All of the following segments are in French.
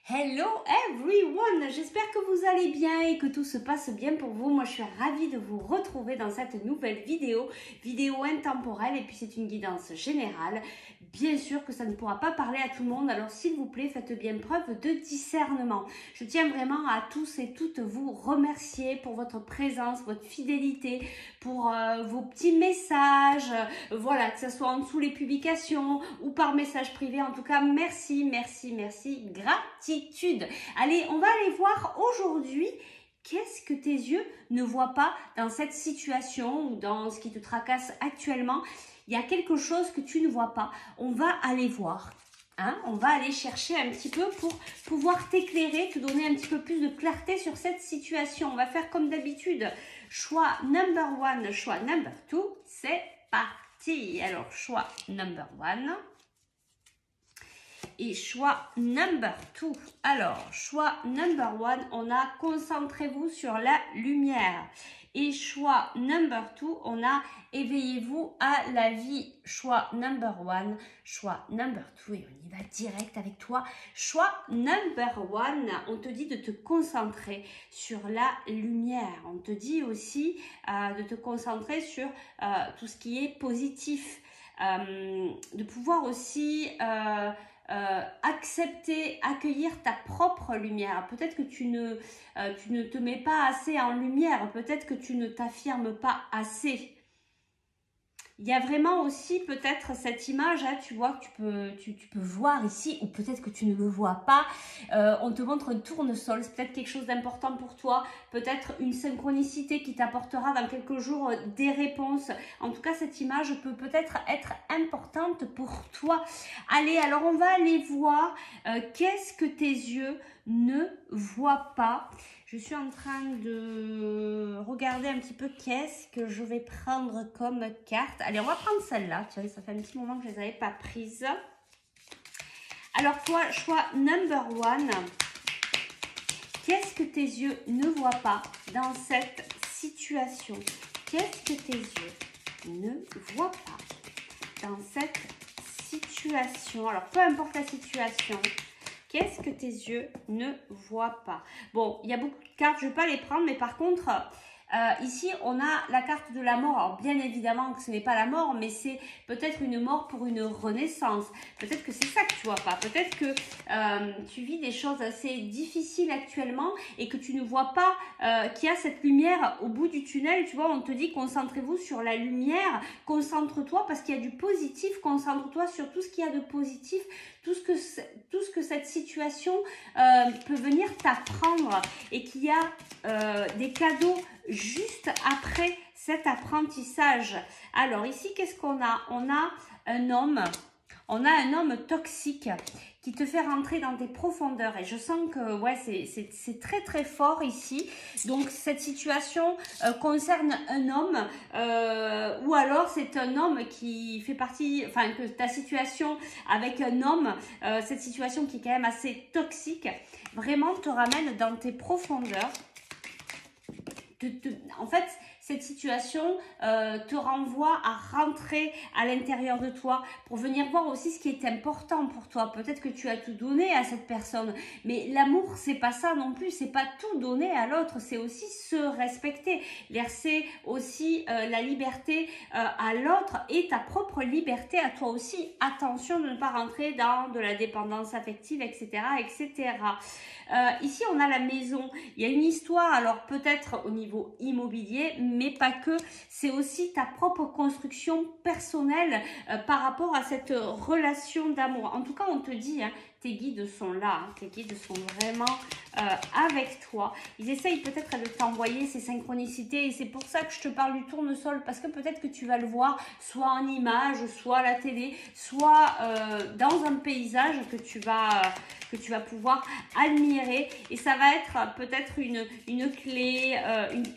Hello everyone, j'espère que vous allez bien et que tout se passe bien pour vous. Moi je suis ravie de vous retrouver dans cette nouvelle vidéo intemporelle et puis c'est une guidance générale. Bien sûr que ça ne pourra pas parler à tout le monde, alors s'il vous plaît faites bien preuve de discernement. Je tiens vraiment à tous et toutes vous remercier pour votre présence, votre fidélité, pour vos petits messages, voilà, que ce soit en dessous les publications ou par message privé. En tout cas, merci, merci, merci, gratitude. Allez, on va aller voir aujourd'hui qu'est-ce que tes yeux ne voient pas dans cette situation ou dans ce qui te tracasse actuellement. Il y a quelque chose que tu ne vois pas. On va aller voir. Hein, on va aller chercher un petit peu pour pouvoir t'éclairer, te donner un petit peu plus de clarté sur cette situation. On va faire comme d'habitude. Choix number one, choix number two, c'est parti. Alors, choix number one et choix number two. Alors, choix number one, on a concentrez-vous sur la lumière. Et choix number two, on a éveillez-vous à la vie. Choix number one, choix number two. Et on y va direct avec toi. Choix number one, on te dit de te concentrer sur la lumière. On te dit aussi de te concentrer sur tout ce qui est positif. De pouvoir aussi accepter, accueillir ta propre lumière. Peut-être que tu ne te mets pas assez en lumière, peut-être que tu ne t'affirmes pas assez. Il y a vraiment aussi peut-être cette image, hein, tu vois, que tu peux voir ici, ou peut-être que tu ne le vois pas. On te montre un tournesol, c'est peut-être quelque chose d'important pour toi, peut-être une synchronicité qui t'apportera dans quelques jours des réponses. En tout cas, cette image peut peut-être être importante pour toi. Allez, alors on va aller voir qu'est-ce que tes yeux ne voient pas. Je suis en train de regarder un petit peu qu'est-ce que je vais prendre comme carte. Allez, on va prendre celle-là. Ça fait un petit moment que je ne les avais pas prises. Alors, toi, choix number one. Qu'est-ce que tes yeux ne voient pas dans cette situation? Qu'est-ce que tes yeux ne voient pas dans cette situation? Alors, peu importe la situation. Qu'est-ce que tes yeux ne voient pas? Bon, il y a beaucoup de cartes, je ne vais pas les prendre, mais par contre, ici, on a la carte de la mort. Alors, bien évidemment que ce n'est pas la mort, mais c'est peut-être une mort pour une renaissance. Peut-être que c'est ça que tu vois pas. Peut-être que tu vis des choses assez difficiles actuellement et que tu ne vois pas qu'il y a cette lumière au bout du tunnel. Tu vois, on te dit concentrez-vous sur la lumière. Concentre-toi parce qu'il y a du positif. Concentre-toi sur tout ce qu'il y a de positif. Tout ce que cette situation peut venir t'apprendre et qu'il y a des cadeaux juste après cet apprentissage. Alors ici, qu'est-ce qu'on a? On a un homme toxique qui te fait rentrer dans tes profondeurs. Et je sens que ouais, c'est très très fort ici. Donc cette situation concerne un homme ou alors c'est un homme qui fait partie, enfin que ta situation avec un homme, cette situation qui est quand même assez toxique, vraiment te ramène dans tes profondeurs. En fait, cette situation te renvoie à rentrer à l'intérieur de toi pour venir voir aussi ce qui est important pour toi. Peut-être que tu as tout donné à cette personne, mais l'amour, c'est pas ça non plus. C'est pas tout donner à l'autre, c'est aussi se respecter, laisser aussi la liberté à l'autre et ta propre liberté à toi aussi. Attention de ne pas rentrer dans de la dépendance affective, etc., etc. Ici, on a la maison. Il y a une histoire, alors peut-être au niveau immobilier, mais pas que. C'est aussi ta propre construction personnelle par rapport à cette relation d'amour. En tout cas, on te dit, hein, tes guides sont là. Hein, tes guides sont vraiment avec toi. Ils essayent peut-être de t'envoyer ces synchronicités et c'est pour ça que je te parle du tournesol parce que peut-être que tu vas le voir soit en image, soit à la télé, soit dans un paysage que tu vas pouvoir admirer et ça va être peut-être une clé,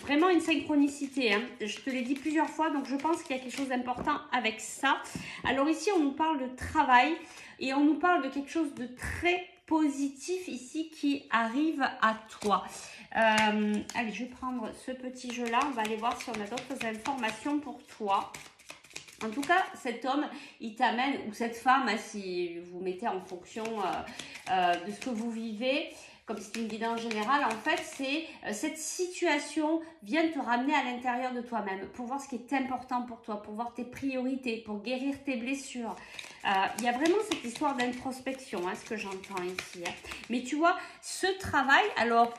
vraiment une synchronicité. Hein. Je te l'ai dit plusieurs fois, donc je pense qu'il y a quelque chose d'important avec ça. Alors ici, on nous parle de travail et on nous parle de quelque chose de très positif ici qui arrive à toi. Allez, je vais prendre ce petit jeu-là. On va aller voir si on a d'autres informations pour toi. En tout cas, cet homme, il t'amène, ou cette femme, hein, si vous mettez en fonction de ce que vous vivez, comme c'est une guidance générale, en fait, c'est cette situation vient te ramener à l'intérieur de toi-même pour voir ce qui est important pour toi, pour voir tes priorités, pour guérir tes blessures. Il y a vraiment cette histoire d'introspection, hein, ce que j'entends ici. Hein. Mais tu vois, ce travail, alors,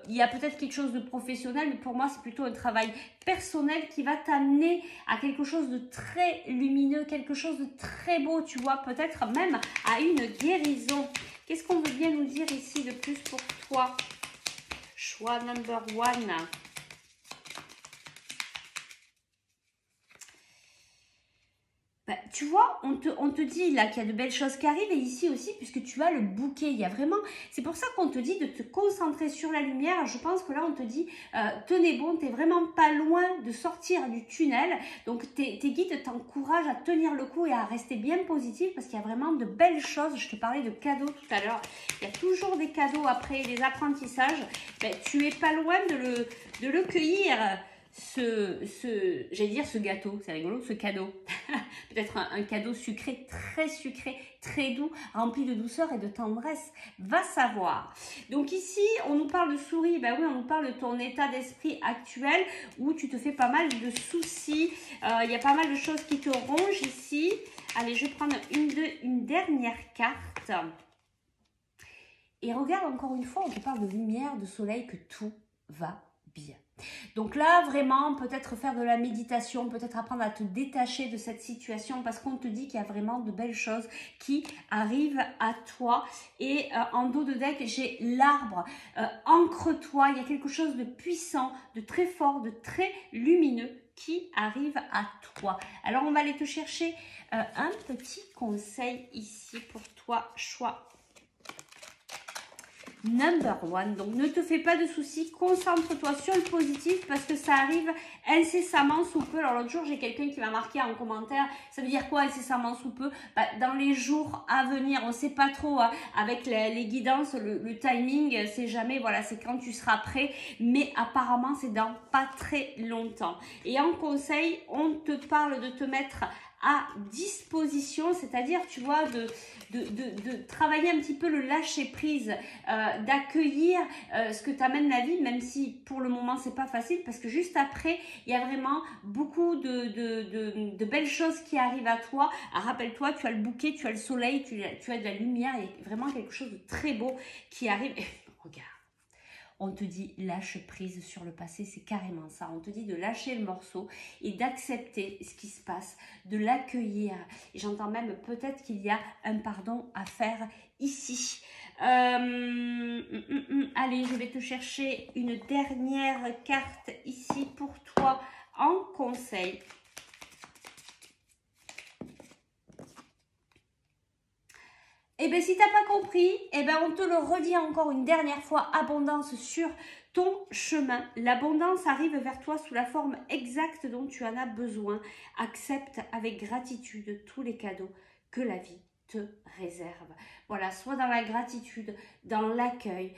il y a peut-être quelque chose de professionnel, mais pour moi, c'est plutôt un travail personnel qui va t'amener à quelque chose de très lumineux, quelque chose de très beau, tu vois, peut-être même à une guérison. Qu'est-ce qu'on veut bien nous dire ici de plus pour toi? Choix number one. Ben, tu vois, on te dit là qu'il y a de belles choses qui arrivent et ici aussi, puisque tu as le bouquet, il y a vraiment... C'est pour ça qu'on te dit de te concentrer sur la lumière. Je pense que là, on te dit, tenez bon, tu n'es vraiment pas loin de sortir du tunnel. Donc, tes guides t'encouragent à tenir le coup et à rester bien positif parce qu'il y a vraiment de belles choses. Je te parlais de cadeaux tout à l'heure. Il y a toujours des cadeaux après les apprentissages. Ben, tu es pas loin de le cueillir. J'allais dire ce gâteau, c'est rigolo, ce cadeau. Peut-être un cadeau sucré, très doux, rempli de douceur et de tendresse. Va savoir. Donc ici, on nous parle de souris. Ben oui, on nous parle de ton état d'esprit actuel où tu te fais pas mal de soucis. Il y a pas mal de choses qui te rongent ici. Allez, je vais prendre une dernière carte. Et regarde encore une fois, on te parle de lumière, de soleil, que tout va bien. Donc là, vraiment, peut-être faire de la méditation, peut-être apprendre à te détacher de cette situation parce qu'on te dit qu'il y a vraiment de belles choses qui arrivent à toi. Et en dos de deck, j'ai l'arbre. Ancre-toi, il y a quelque chose de puissant, de très fort, de très lumineux qui arrive à toi. Alors, on va aller te chercher un petit conseil ici pour toi, choix number one. Donc, ne te fais pas de soucis, concentre-toi sur le positif parce que ça arrive incessamment sous peu. Alors, l'autre jour, j'ai quelqu'un qui m'a marqué en commentaire, ça veut dire quoi incessamment sous peu? Dans les jours à venir, on ne sait pas trop, hein, avec les guidances, le timing, c'est jamais, voilà, c'est quand tu seras prêt, mais apparemment, c'est dans pas très longtemps. Et en conseil, on te parle de te mettre à disposition, c'est-à-dire, tu vois, de travailler un petit peu le lâcher-prise, d'accueillir ce que t'amène la vie, même si pour le moment, c'est pas facile, parce que juste après, il y a vraiment beaucoup de belles choses qui arrivent à toi. Rappelle-toi, tu as le bouquet, tu as le soleil, tu as de la lumière, il y a vraiment quelque chose de très beau qui arrive. Et, regarde. On te dit lâche prise sur le passé, c'est carrément ça. On te dit de lâcher le morceau et d'accepter ce qui se passe, de l'accueillir. Et j'entends même peut-être qu'il y a un pardon à faire ici. Allez, je vais te chercher une dernière carte ici pour toi en conseil. Eh bien, si tu n'as pas compris, eh ben, on te le redit encore une dernière fois, abondance sur ton chemin. L'abondance arrive vers toi sous la forme exacte dont tu en as besoin. Accepte avec gratitude tous les cadeaux que la vie te réserve. Voilà, sois dans la gratitude, dans l'accueil.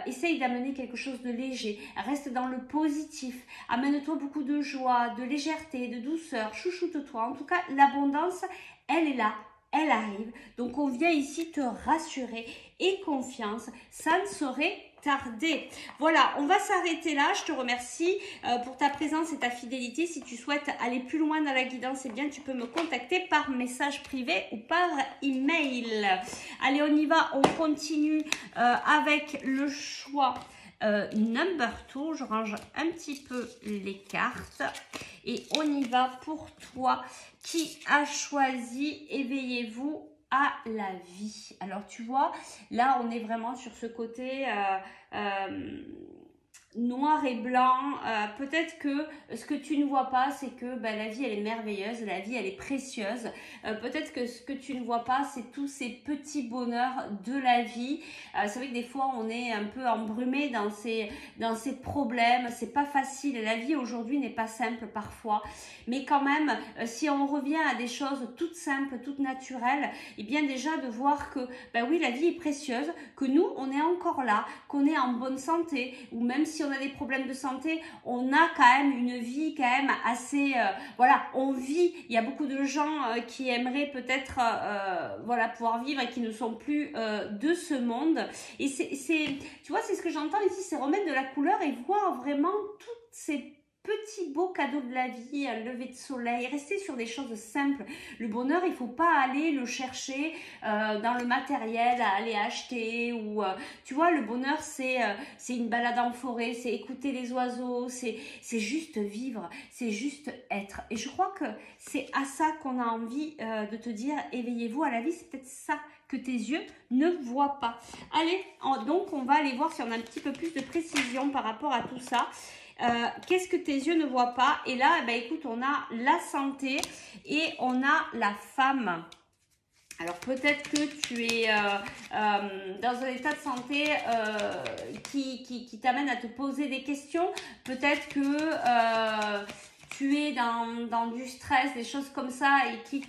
Essaye d'amener quelque chose de léger. Reste dans le positif. Amène-toi beaucoup de joie, de légèreté, de douceur. Chouchoute-toi. En tout cas, l'abondance, elle est là. Elle arrive, donc on vient ici te rassurer et confiance, ça ne saurait tarder. Voilà, on va s'arrêter là. Je te remercie pour ta présence et ta fidélité. Si tu souhaites aller plus loin dans la guidance, eh bien tu peux me contacter par message privé ou par email. Allez, on y va, on continue avec le choix number 2. Je range un petit peu les cartes et on y va pour toi qui a choisi éveillez-vous à la vie. Alors tu vois, là on est vraiment sur ce côté noir et blanc. Peut-être que ce que tu ne vois pas, c'est que la vie elle est merveilleuse, la vie elle est précieuse. Peut-être que ce que tu ne vois pas, c'est tous ces petits bonheurs de la vie. C'est vrai que des fois on est un peu embrumé dans ces problèmes, c'est pas facile. La vie aujourd'hui n'est pas simple parfois, mais quand même si on revient à des choses toutes simples, toutes naturelles, et bien déjà de voir que oui, la vie est précieuse, que nous on est encore là, qu'on est en bonne santé, ou même si si on a des problèmes de santé, on a quand même une vie quand même assez, voilà, on vit. Il y a beaucoup de gens qui aimeraient peut-être, voilà, pouvoir vivre et qui ne sont plus de ce monde. Et tu vois, c'est ce que j'entends ici, c'est remettre de la couleur et voir vraiment toutes ces petits beaux cadeaux de la vie, un lever de soleil, rester sur des choses simples. Le bonheur, il ne faut pas aller le chercher dans le matériel, à aller acheter ou tu vois, le bonheur c'est une balade en forêt, c'est écouter les oiseaux, c'est juste vivre, c'est juste être. Et je crois que c'est à ça qu'on a envie de te dire, éveillez-vous à la vie, c'est peut-être ça que tes yeux ne voient pas. Allez, donc on va aller voir si on a un petit peu plus de précision par rapport à tout ça. Qu'est-ce que tes yeux ne voient pas? Et là, ben, écoute, on a la santé et on a la femme. Alors peut-être que tu es dans un état de santé qui t'amène à te poser des questions. Peut-être que tu es dans du stress, des choses comme ça et qui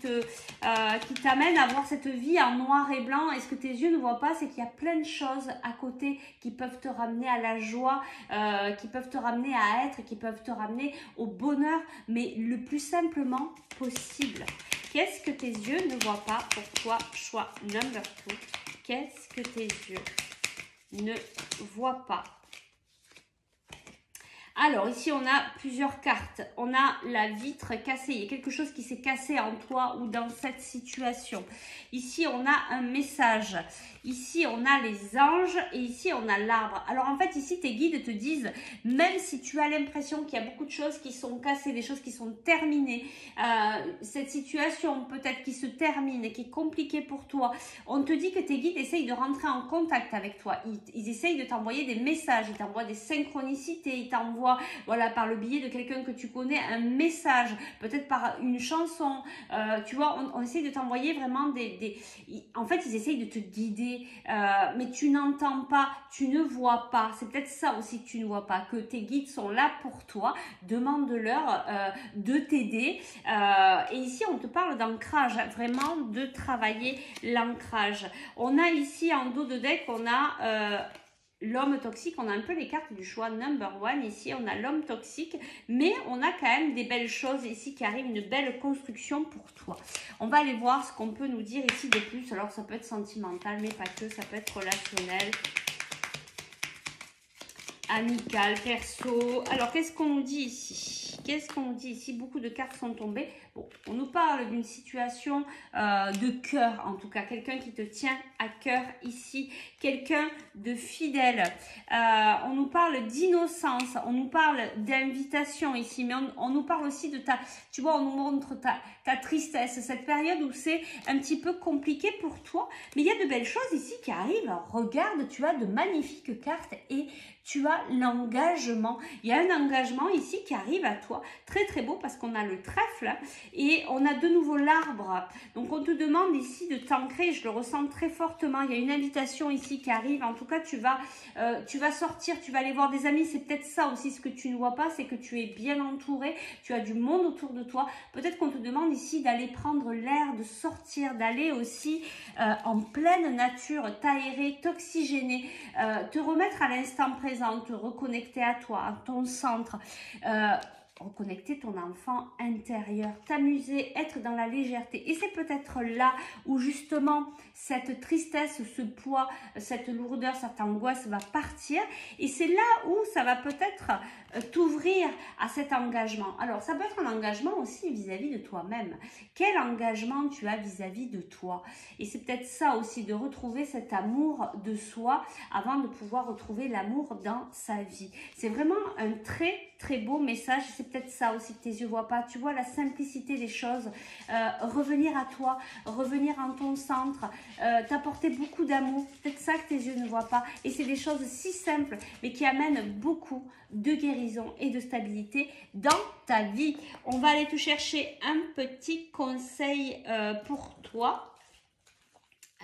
t'amènent à voir cette vie en noir et blanc. Et ce que tes yeux ne voient pas, c'est qu'il y a plein de choses à côté qui peuvent te ramener à la joie, qui peuvent te ramener à être, qui peuvent te ramener au bonheur, mais le plus simplement possible. Qu'est-ce que tes yeux ne voient pas pour toi? Choix number 2. Qu'est-ce que tes yeux ne voient pas? Alors, ici, on a plusieurs cartes. On a la vitre cassée. Il y a quelque chose qui s'est cassé en toi ou dans cette situation. Ici, on a un message. Ici, on a les anges et ici, on a l'arbre. Alors, en fait, ici, tes guides te disent, même si tu as l'impression qu'il y a beaucoup de choses qui sont cassées, des choses qui sont terminées, cette situation peut-être qui se termine et qui est compliquée pour toi, on te dit que tes guides essayent de rentrer en contact avec toi. Ils essayent de t'envoyer des messages, ils t'envoient des synchronicités, ils t'envoient, voilà, par le biais de quelqu'un que tu connais, un message, peut-être par une chanson, tu vois, on essaye de t'envoyer vraiment en fait, ils essayent de te guider, mais tu n'entends pas, tu ne vois pas. C'est peut-être ça aussi que tu ne vois pas, que tes guides sont là pour toi. Demande-leur de t'aider. Et ici, on te parle d'ancrage, vraiment de travailler l'ancrage. On a ici en dos de deck, on a l'homme toxique, on a un peu les cartes du choix number 1. Ici, on a l'homme toxique, mais on a quand même des belles choses ici qui arrivent, une belle construction pour toi. On va aller voir ce qu'on peut nous dire ici de plus. Alors, ça peut être sentimental, mais pas que, ça peut être relationnel, amical, perso. Alors, qu'est-ce qu'on nous dit ici? Qu'est-ce qu'on nous dit ici? Beaucoup de cartes sont tombées. Bon, on nous parle d'une situation de cœur, en tout cas. Quelqu'un qui te tient à cœur ici. Quelqu'un de fidèle. On nous parle d'innocence. On nous parle d'invitation ici. Mais on nous parle aussi de ta... Tu vois, on nous montre ta tristesse. Cette période où c'est un petit peu compliqué pour toi. Mais il y a de belles choses ici qui arrivent. Regarde, tu as de magnifiques cartes et tu as l'engagement. Il y a un engagement ici qui arrive à toi. Très, très beau parce qu'on a le trèfle et on a de nouveau l'arbre. Donc, on te demande ici de t'ancrer. Je le ressens très fortement. Il y a une invitation ici qui arrive. En tout cas, tu vas sortir, tu vas aller voir des amis. C'est peut-être ça aussi ce que tu ne vois pas. C'est que tu es bien entouré. Tu as du monde autour de toi. Peut-être qu'on te demande ici d'aller prendre l'air, de sortir, d'aller aussi en pleine nature, t'aérer, t'oxygéner, te remettre à l'instant présent, te reconnecter à toi, à ton centre, reconnecter ton enfant intérieur, t'amuser, être dans la légèreté. Et c'est peut-être là où justement cette tristesse, ce poids, cette lourdeur, cette angoisse va partir. Et c'est là où ça va peut-être t'ouvrir à cet engagement. Alors, ça peut être un engagement aussi vis-à-vis de toi-même. Quel engagement tu as vis-à-vis de toi? Et c'est peut-être ça aussi, de retrouver cet amour de soi avant de pouvoir retrouver l'amour dans sa vie. C'est vraiment un très, très beau message. C'est peut-être ça aussi que tes yeux ne voient pas. Tu vois la simplicité des choses. Revenir à toi, revenir en ton centre, t'apporter beaucoup d'amour. C'est peut-être ça que tes yeux ne voient pas. Et c'est des choses si simples, mais qui amènent beaucoup de guérison et de stabilité dans ta vie. On va aller te chercher un petit conseil pour toi.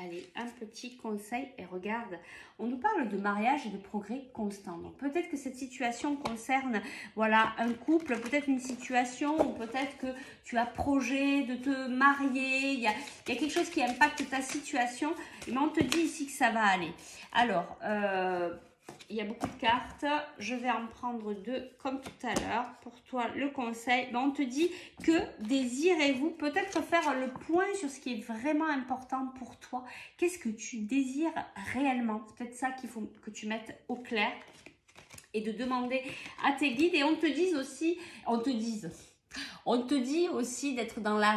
Allez, un petit conseil et regarde, on nous parle de mariage et de progrès constant. Donc peut-être que cette situation concerne, voilà, un couple, peut-être une situation où peut-être que tu as projet de te marier, il y a quelque chose qui impacte ta situation, mais on te dit ici que ça va aller. Alors, il y a beaucoup de cartes. Je vais en prendre 2 comme tout à l'heure. Pour toi, le conseil, ben, on te dit que désirez-vous peut-être faire le point sur ce qui est vraiment important pour toi. Qu'est-ce que tu désires réellement? C'est peut-être ça qu'il faut que tu mettes au clair et de demander à tes guides. Et on te dit aussi, on te dit aussi d'être dans la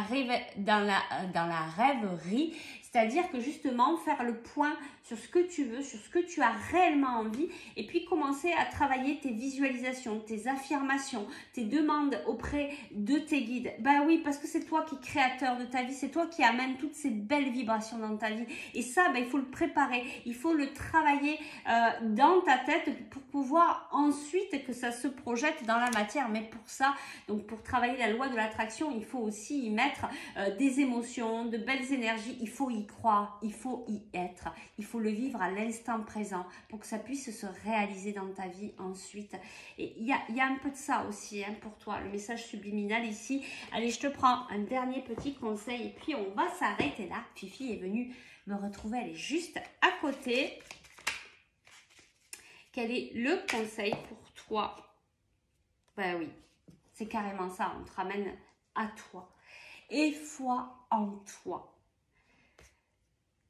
rêverie, c'est-à-dire que justement faire le point sur ce que tu veux, sur ce que tu as réellement envie et puis commencer à travailler tes visualisations, tes affirmations, tes demandes auprès de tes guides. Ben oui, parce que c'est toi qui es créateur de ta vie, c'est toi qui amène toutes ces belles vibrations dans ta vie et ça, ben, il faut le préparer, il faut le travailler dans ta tête pour pouvoir ensuite que ça se projette dans la matière. Mais pour ça, donc pour travailler la loi de l'attraction, il faut aussi y mettre des émotions, de belles énergies, il faut y croire, il faut y être, il faut le vivre à l'instant présent pour que ça puisse se réaliser dans ta vie ensuite. Et il y a un peu de ça aussi hein, pour toi, le message subliminal ici. Allez, je te prends un dernier petit conseil et puis on va s'arrêter là. Fifi est venue me retrouver, elle est juste à côté. Quel est le conseil pour toi? Ben oui, c'est carrément ça, on te ramène à toi. Et foi en toi.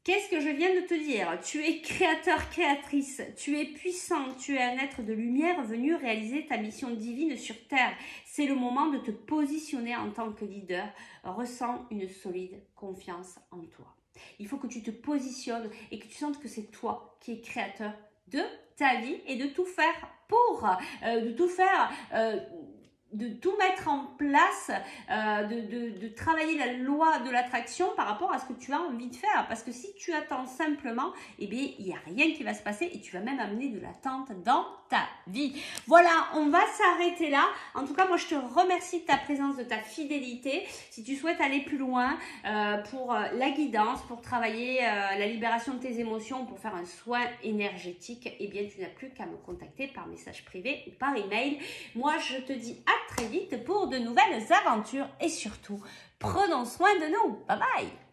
Qu'est-ce que je viens de te dire? Tu es créateur, créatrice, tu es puissant, tu es un être de lumière venu réaliser ta mission divine sur Terre. C'est le moment de te positionner en tant que leader. Ressens une solide confiance en toi. Il faut que tu te positionnes et que tu sentes que c'est toi qui es créateur de ta vie et de tout faire pour, de tout mettre en place, de travailler la loi de l'attraction par rapport à ce que tu as envie de faire. Parce que si tu attends simplement, eh bien, il n'y a rien qui va se passer et tu vas même amener de l'attente dans ta vie. Voilà, on va s'arrêter là. En tout cas, moi, je te remercie de ta présence, de ta fidélité. Si tu souhaites aller plus loin pour la guidance, pour travailler la libération de tes émotions, pour faire un soin énergétique, eh bien, tu n'as plus qu'à me contacter par message privé ou par email. Moi, je te dis à très vite pour de nouvelles aventures et surtout, prenons soin de nous. Bye bye!